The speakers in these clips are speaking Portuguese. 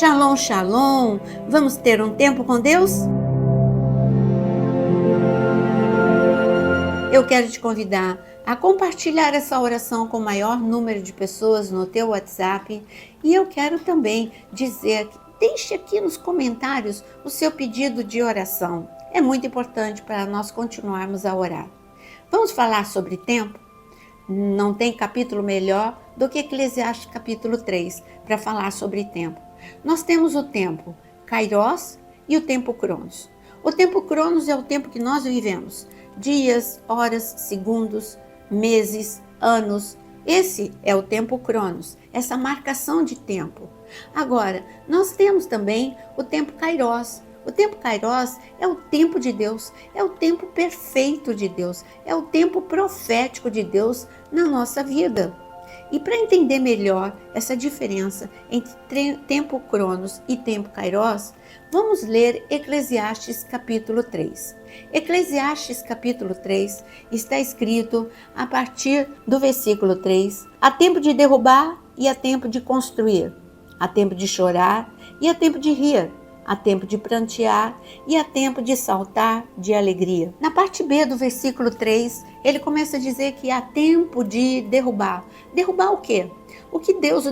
Shalom, shalom! Vamos ter um tempo com Deus? Eu quero te convidar a compartilhar essa oração com o maior número de pessoas no teu WhatsApp. E eu quero também dizer, deixe aqui nos comentários o seu pedido de oração. É muito importante para nós continuarmos a orar. Vamos falar sobre tempo? Não tem capítulo melhor do que Eclesiastes capítulo 3 para falar sobre tempo. Nós temos o tempo Kairos e o tempo Cronos. O tempo Cronos é o tempo que nós vivemos. Dias, horas, segundos, meses, anos. Esse é o tempo Cronos, essa marcação de tempo. Agora, nós temos também o tempo Kairos. O tempo Kairos é o tempo de Deus, é o tempo perfeito de Deus, é o tempo profético de Deus na nossa vida. E para entender melhor essa diferença entre tempo Cronos e tempo Kairos, vamos ler Eclesiastes capítulo 3. Eclesiastes capítulo 3 está escrito a partir do versículo 3: há tempo de derrubar e há tempo de construir, há tempo de chorar e há tempo de rir, há tempo de prantear e há tempo de saltar de alegria. Na parte B do versículo 3, ele começa a dizer que há tempo de derrubar. Derrubar o quê? O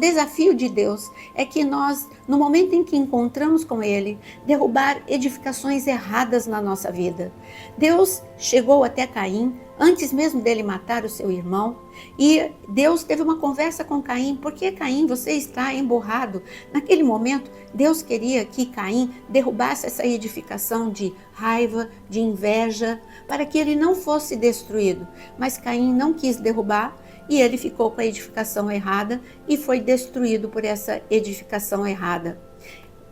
desafio de Deus é que nós, no momento em que encontramos com Ele, derrubar edificações erradas na nossa vida. Deus chegou até Caim, antes mesmo dele matar o seu irmão, e Deus teve uma conversa com Caim. Por que, Caim, você está emburrado? Naquele momento, Deus queria que Caim derrubasse essa edificação de raiva, de inveja, para que ele não fosse destruído. Mas Caim não quis derrubar, e ele ficou com a edificação errada e foi destruído por essa edificação errada.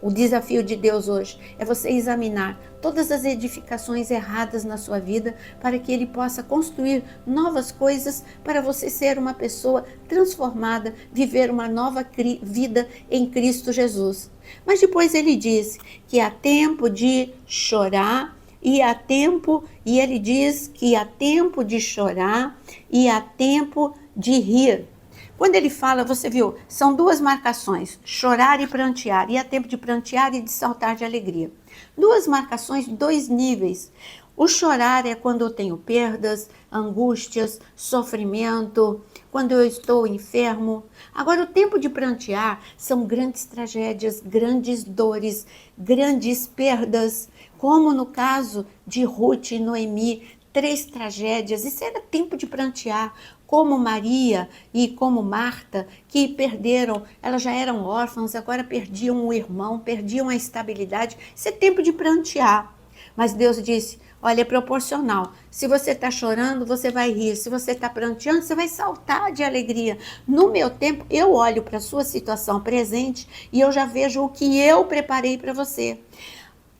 O desafio de Deus hoje é você examinar todas as edificações erradas na sua vida para que Ele possa construir novas coisas para você ser uma pessoa transformada, viver uma nova vida em Cristo Jesus. Mas depois Ele diz que há tempo de chorar e Ele diz que há tempo de chorar e há tempo de rir. Quando ele fala, você viu, são duas marcações, chorar e prantear, e há tempo de prantear e de saltar de alegria. Duas marcações, dois níveis. O chorar é quando eu tenho perdas, angústias, sofrimento, quando eu estou enfermo. Agora, o tempo de prantear são grandes tragédias, grandes dores, grandes perdas, como no caso de Ruth e Noemi, 3 tragédias. Isso era tempo de prantear. Como Maria e como Marta, que perderam, elas já eram órfãs, agora perdiam o irmão, perdiam a estabilidade. Isso é tempo de prantear. Mas Deus disse, olha, é proporcional. Se você está chorando, você vai rir. Se você está pranteando, você vai saltar de alegria. No meu tempo, eu olho para a sua situação presente e eu já vejo o que eu preparei para você.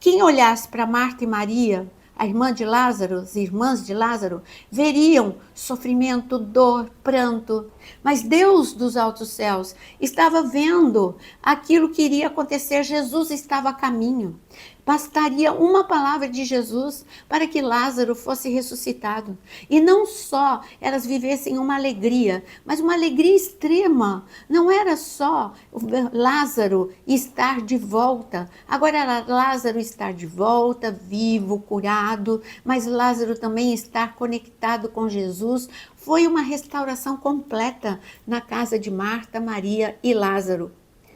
Quem olhasse para Marta e Maria, a irmã de Lázaro, as irmãs de Lázaro, veriam sofrimento, dor, pranto. Mas Deus dos altos céus estava vendo aquilo que iria acontecer. Jesus estava a caminho. Bastaria uma palavra de Jesus para que Lázaro fosse ressuscitado. E não só elas vivessem uma alegria, mas uma alegria extrema. Não era só Lázaro estar de volta. Agora era Lázaro estar de volta, vivo, curado, mas Lázaro também estar conectado com Jesus. Foi uma restauração completa na casa de Marta, Maria e Lázaro.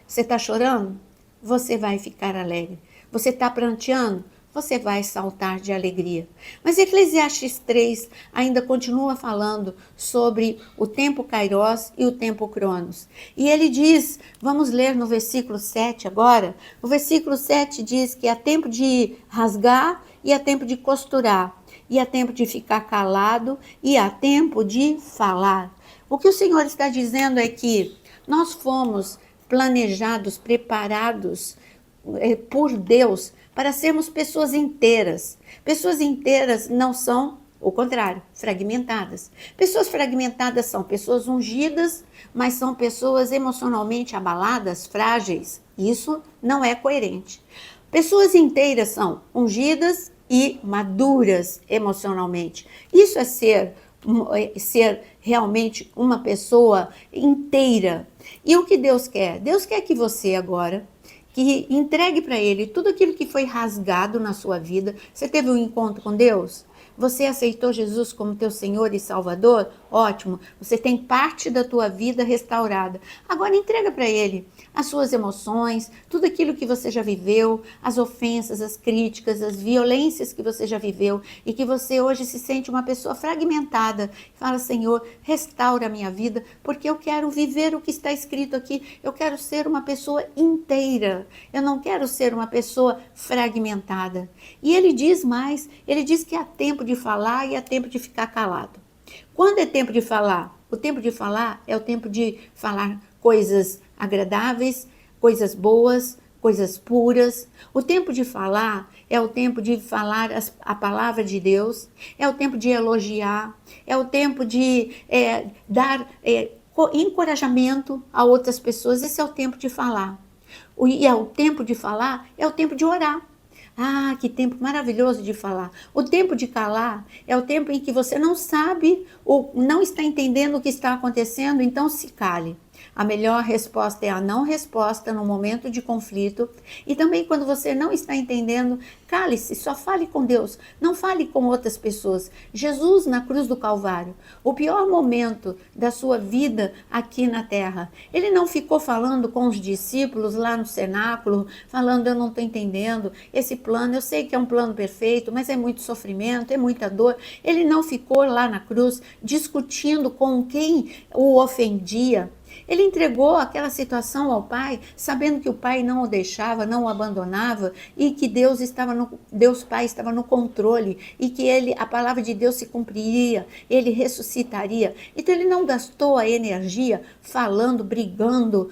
Você está chorando? Você vai ficar alegre. Você está pranteando? Você vai saltar de alegria. Mas Eclesiastes 3 ainda continua falando sobre o tempo Kairos e o tempo Cronos. E ele diz, vamos ler no versículo 7 agora. O versículo 7 diz que há tempo de rasgar e há tempo de costurar. E há tempo de ficar calado e há tempo de falar. O que o Senhor está dizendo é que nós fomos planejados, preparados por Deus para sermos pessoas inteiras. Pessoas inteiras não são, o contrário, fragmentadas. Pessoas fragmentadas são pessoas ungidas, mas são pessoas emocionalmente abaladas, frágeis. Isso não é coerente. Pessoas inteiras são ungidas e maduras emocionalmente. Isso é ser realmente uma pessoa inteira. E o que Deus quer? Deus quer que você agora, que entregue para Ele tudo aquilo que foi rasgado na sua vida. Você teve um encontro com Deus? Você aceitou Jesus como teu Senhor e Salvador? Ótimo, você tem parte da tua vida restaurada. Agora entrega para Ele as suas emoções, tudo aquilo que você já viveu, as ofensas, as críticas, as violências que você já viveu e que você hoje se sente uma pessoa fragmentada. Fala, Senhor, restaura a minha vida, porque eu quero viver o que está escrito aqui. Eu quero ser uma pessoa inteira. Eu não quero ser uma pessoa fragmentada. E Ele diz mais, Ele diz que há tempo de falar e há tempo de ficar calado. Quando é tempo de falar? O tempo de falar é o tempo de falar coisas agradáveis, coisas boas, coisas puras. O tempo de falar é o tempo de falar a palavra de Deus, é o tempo de elogiar, é o tempo de dar encorajamento a outras pessoas. Esse é o tempo de falar. E é o tempo de falar, é o tempo de orar. Ah, que tempo maravilhoso de falar. O tempo de calar é o tempo em que você não sabe ou não está entendendo o que está acontecendo, então se cale. A melhor resposta é a não resposta no momento de conflito. E também quando você não está entendendo, cale-se, só fale com Deus, não fale com outras pessoas. Jesus na cruz do Calvário, o pior momento da sua vida aqui na terra, ele não ficou falando com os discípulos lá no cenáculo, falando, eu não estou entendendo, esse plano, eu sei que é um plano perfeito, mas é muito sofrimento, é muita dor. Ele não ficou lá na cruz discutindo com quem o ofendia. Ele entregou aquela situação ao Pai, sabendo que o Pai não o deixava, não o abandonava e que Deus Pai estava no controle e que a palavra de Deus se cumpriria, ele ressuscitaria. Então ele não gastou a energia falando, brigando,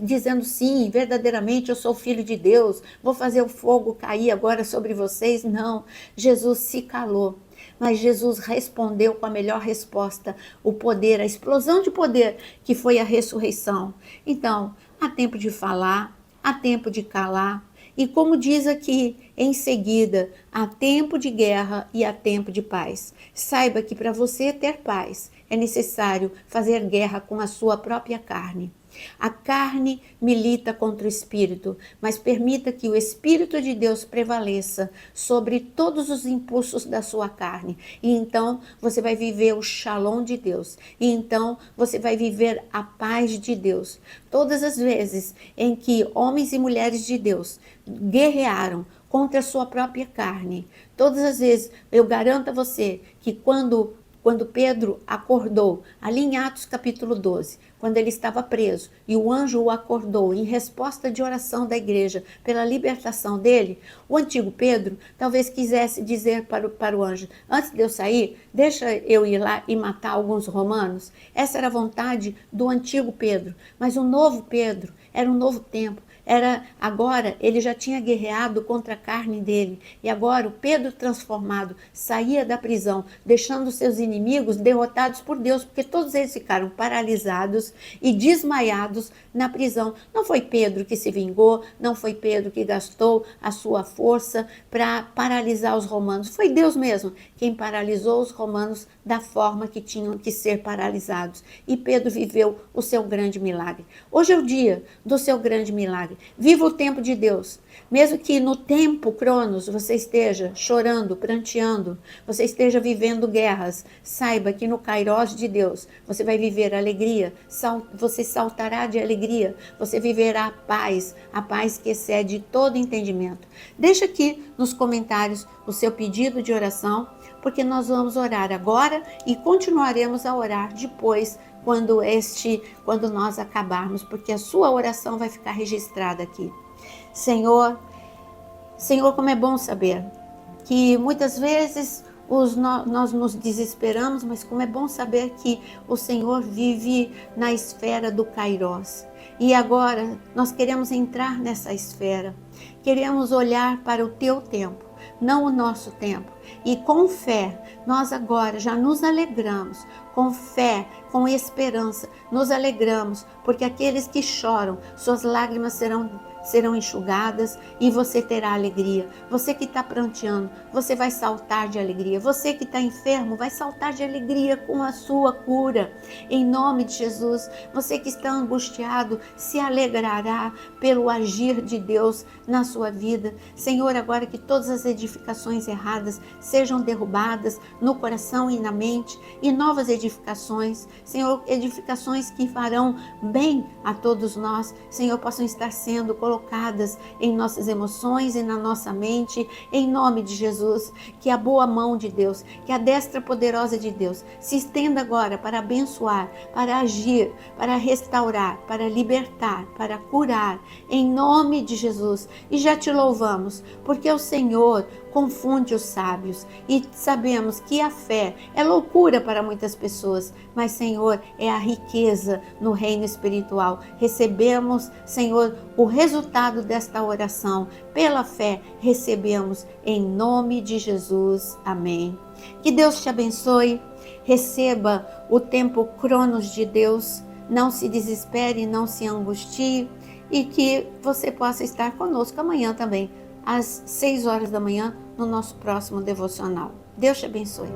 dizendo sim, verdadeiramente eu sou filho de Deus, vou fazer o fogo cair agora sobre vocês. Não, Jesus se calou. Mas Jesus respondeu com a melhor resposta, o poder, a explosão de poder que foi a ressurreição. Então, há tempo de falar, há tempo de calar. E como diz aqui, em seguida, há tempo de guerra e há tempo de paz. Saiba que para você ter paz, é necessário fazer guerra com a sua própria carne. A carne milita contra o espírito, mas permita que o Espírito de Deus prevaleça sobre todos os impulsos da sua carne. E então você vai viver o shalom de Deus. E então você vai viver a paz de Deus. Todas as vezes em que homens e mulheres de Deus guerrearam contra a sua própria carne, todas as vezes, eu garanto a você que quando Pedro acordou, ali em Atos capítulo 12, quando ele estava preso e o anjo o acordou em resposta de oração da igreja pela libertação dele, o antigo Pedro talvez quisesse dizer para o anjo, antes de eu sair, deixa eu ir lá e matar alguns romanos. Essa era a vontade do antigo Pedro, mas o novo Pedro era um novo tempo. Agora ele já tinha guerreado contra a carne dele e agora o Pedro transformado saía da prisão, deixando seus inimigos derrotados por Deus, porque todos eles ficaram paralisados e desmaiados na prisão. Não foi Pedro que se vingou, não foi Pedro que gastou a sua força para paralisar os romanos, foi Deus mesmo quem paralisou os romanos da forma que tinham que ser paralisados. E Pedro viveu o seu grande milagre. Hoje é o dia do seu grande milagre. Viva o tempo de Deus. Mesmo que no tempo, Cronos, você esteja chorando, pranteando, você esteja vivendo guerras, saiba que no Kairos de Deus você vai viver alegria, você saltará de alegria, você viverá a paz que excede todo entendimento. Deixa aqui nos comentários o seu pedido de oração, porque nós vamos orar agora e continuaremos a orar depois, quando nós acabarmos, porque a sua oração vai ficar registrada aqui. Senhor, como é bom saber que muitas vezes nós nos desesperamos, mas como é bom saber que o Senhor vive na esfera do Kairos. E agora nós queremos entrar nessa esfera, queremos olhar para o teu tempo, não o nosso tempo. E com fé, nós agora já nos alegramos, com fé, com esperança, nos alegramos, porque aqueles que choram, suas lágrimas serão serão enxugadas e você terá alegria. Você que está pranteando, você vai saltar de alegria. Você que está enfermo, vai saltar de alegria com a sua cura. Em nome de Jesus, você que está angustiado, se alegrará pelo agir de Deus na sua vida. Senhor, agora que todas as edificações erradas sejam derrubadas no coração e na mente, e novas edificações, Senhor, edificações que farão bem a todos nós, Senhor, possam estar sendo colocadas em nossas emoções e na nossa mente, em nome de Jesus. Que a boa mão de Deus, que a destra poderosa de Deus se estenda agora para abençoar, para agir, para restaurar, para libertar, para curar, em nome de Jesus. E já te louvamos, porque o Senhor confunde os sábios, e sabemos que a fé é loucura para muitas pessoas, mas, Senhor, é a riqueza no reino espiritual. Recebemos, Senhor, o resultado desta oração. Pela fé, recebemos em nome de Jesus. Amém. Que Deus te abençoe. Receba o tempo cronos de Deus. Não se desespere, não se angustie, e que você possa estar conosco amanhã também, às 6 horas da manhã, no nosso próximo devocional. Deus te abençoe.